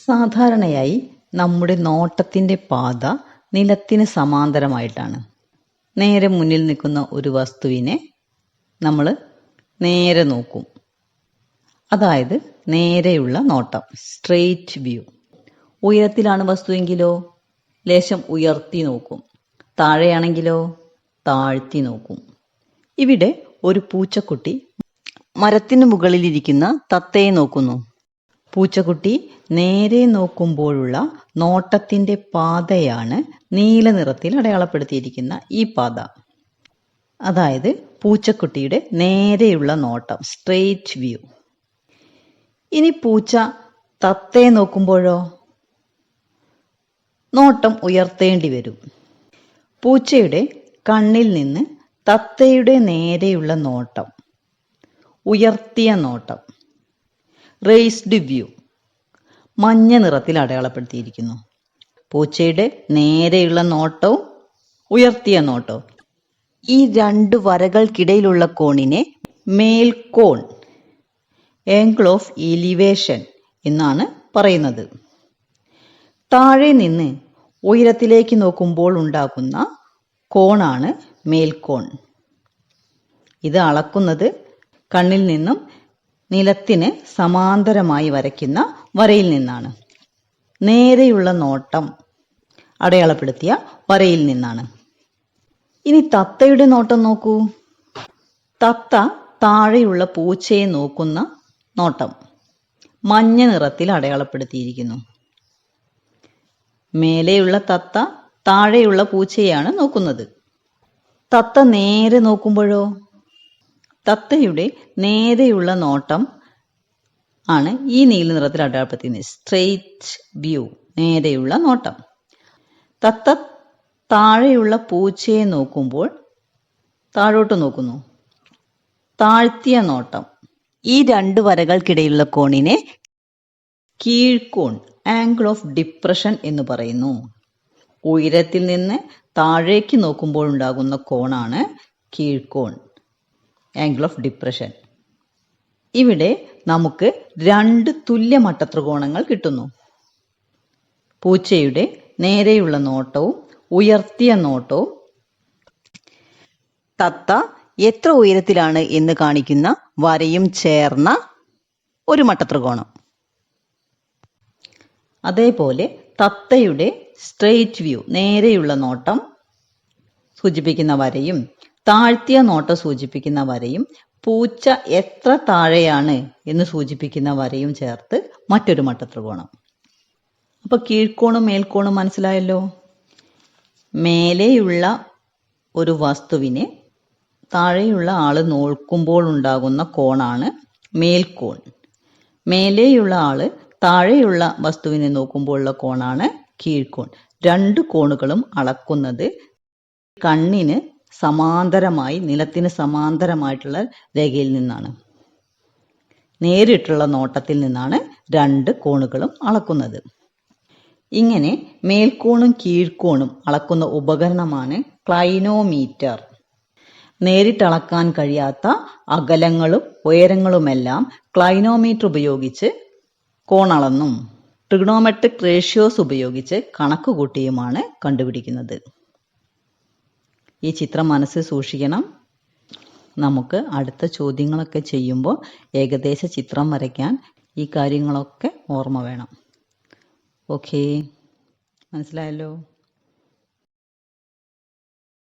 സാധാരണയായി നമ്മുടെ നോട്ടത്തിൻ്റെ പാത നിലത്തിന് സമാന്തരമായിട്ടാണ്. നേരെ മുന്നിൽ നിൽക്കുന്ന ഒരു വസ്തുവിനെ നമ്മൾ നേരെ നോക്കും. അതായത് നേരെയുള്ള നോട്ടം, സ്ട്രെയിറ്റ് വ്യൂ. ഉയരത്തിലാണ് വസ്തുവെങ്കിലോ ലേശം ഉയർത്തി നോക്കും. താഴെയാണെങ്കിലോ താഴ്ത്തി നോക്കും. ഇവിടെ ഒരു പൂച്ചക്കുട്ടി മരത്തിന് മുകളിലിരിക്കുന്ന തത്തയെ നോക്കുന്നു. പൂച്ചക്കുട്ടി നേരെ നോക്കുമ്പോഴുള്ള നോട്ടത്തിൻ്റെ പാതയാണ് നീല നിറത്തിൽ അടയാളപ്പെടുത്തിയിരിക്കുന്ന ഈ പാത. അതായത് പൂച്ചക്കുട്ടിയുടെ നേരെയുള്ള നോട്ടം, സ്ട്രെയിറ്റ് വ്യൂ. ഇനി പൂച്ച തത്തയെ നോക്കുമ്പോഴോ നോട്ടം ഉയർത്തേണ്ടി വരും. പൂച്ചയുടെ കണ്ണിൽ നിന്ന് തത്തയുടെ നേരെയുള്ള നോട്ടം, ഉയർത്തിയ നോട്ടം, റേസ്ഡ് വ്യൂ, മഞ്ഞ നിറത്തിൽ അടയാളപ്പെടുത്തിയിരിക്കുന്നു. പൂച്ചയുടെ നേരെയുള്ള നോട്ടവും ഉയർത്തിയ നോട്ടവും. ഈ രണ്ട് വരകൾക്കിടയിലുള്ള കോണിനെ മേൽക്കോൺ, ആംഗിൾ ഓഫ് എലിവേഷൻ എന്നാണ് പറയുന്നത്. താഴെ നിന്ന് ഉയരത്തിലേക്ക് നോക്കുമ്പോൾ ഉണ്ടാകുന്ന കോണാണ് മേൽക്കോൺ. ഇത് അളക്കുന്നത് കണ്ണിൽ നിന്നും നിലത്തിന് സമാന്തരമായി വരയ്ക്കുന്ന വരയിൽ നിന്നാണ്. നേരെയുള്ള നോട്ടം അടയാളപ്പെടുത്തിയ വരയിൽ നിന്നാണ്. ഇനി തത്തയുടെ നോട്ടം നോക്കൂ. തത്ത താഴെയുള്ള പൂച്ചയെ നോക്കുന്ന നോട്ടം മഞ്ഞ നിറത്തിൽ അടയാളപ്പെടുത്തിയിരിക്കുന്നു. മേലെയുള്ള തത്ത താഴെയുള്ള പൂച്ചയെയാണ് നോക്കുന്നത്. തത്ത നേരെ നോക്കുമ്പോഴോ തത്തയുടെ നേരെയുള്ള നോട്ടം ആണ് ഈ നീല നിറത്തിൽ അടയാളപ്പെടുത്തിയത്, സ്ട്രെയിറ്റ് വ്യൂ, നേരെയുള്ള നോട്ടം. തത്ത താഴെയുള്ള പൂച്ചയെ നോക്കുമ്പോൾ താഴോട്ട് നോക്കുന്നു, താഴ്ത്തിയ നോട്ടം. ഈ രണ്ട് വരകൾക്കിടയിലുള്ള കോണിനെ കീഴ്ക്കോൺ, ആംഗിൾ ഓഫ് ഡിപ്രഷൻ എന്ന് പറയുന്നു. ഉയരത്തിൽ നിന്ന് താഴേക്ക് നോക്കുമ്പോൾ ഉണ്ടാകുന്ന കോണാണ് കീഴ്ക്കോൺ, ആംഗിൾ ഓഫ് ഡിപ്രഷൻ. ഇവിടെ നമുക്ക് രണ്ട് തുല്യ മട്ടത്രികോണങ്ങൾ കിട്ടുന്നു. പൂച്ചയുടെ നേരെയുള്ള നോട്ടവും ഉയർത്തിയ നോട്ടവും തത്ത എത്ര ഉയരത്തിലാണ് എന്ന് കാണിക്കുന്ന വരയും ചേർന്ന ഒരു മട്ടത്രികോണം. അതേപോലെ തത്തയുടെ സ്ട്രെയിറ്റ് വ്യൂ, നേരെയുള്ള നോട്ടം സൂചിപ്പിക്കുന്ന വരയും താഴ്ത്തിയ നോട്ടം സൂചിപ്പിക്കുന്ന വരയും പൂച്ച എത്ര താഴെയാണ് എന്ന് സൂചിപ്പിക്കുന്ന വരയും ചേർത്ത് മറ്റൊരു മട്ടത്രികോണം. അപ്പൊ കീഴ്ക്കോണും മേൽക്കോണും മനസ്സിലായല്ലോ. മേലെയുള്ള ഒരു വസ്തുവിനെ താഴെയുള്ള ആള് നോക്കുമ്പോൾ ഉണ്ടാകുന്ന കോണാണ് മേൽക്കോൺ. മേലെയുള്ള ആള് താഴെയുള്ള വസ്തുവിനെ നോക്കുമ്പോഴുള്ള കോണാണ് കീഴ്ക്കോൺ. രണ്ട് കോണുകളും അളക്കുന്നത് കണ്ണിന് സമാന്തരമായി, നിലത്തിന് സമാന്തരമായിട്ടുള്ള രേഖയിൽ നിന്നാണ്. നേരിട്ടുള്ള നോട്ടത്തിൽ നിന്നാണ് രണ്ട് കോണുകളും അളക്കുന്നത്. ഇങ്ങനെ മേൽക്കോണും കീഴ്ക്കോണും അളക്കുന്ന ഉപകരണമാണ് ക്ലൈനോമീറ്റർ. നേരിട്ടളക്കാൻ കഴിയാത്ത അകലങ്ങളും ഉയരങ്ങളുമെല്ലാം ക്ലൈനോമീറ്റർ ഉപയോഗിച്ച് കോണളന്നും ട്രിഗണോമെട്രിക് റേഷ്യോസ് ഉപയോഗിച്ച് കണക്ക് കൂട്ടിയുമാണ് കണ്ടുപിടിക്കുന്നത്. ഈ ചിത്രം മനസ്സിൽ സൂക്ഷിക്കണം. നമുക്ക് അടുത്ത ചോദ്യങ്ങളൊക്കെ ചെയ്യുമ്പോൾ ഏകദേശ ചിത്രം വരയ്ക്കാൻ ഈ കാര്യങ്ങളൊക്കെ ഓർമ്മ വേണം. ഓക്കേ, മനസ്സിലായല്ലോ.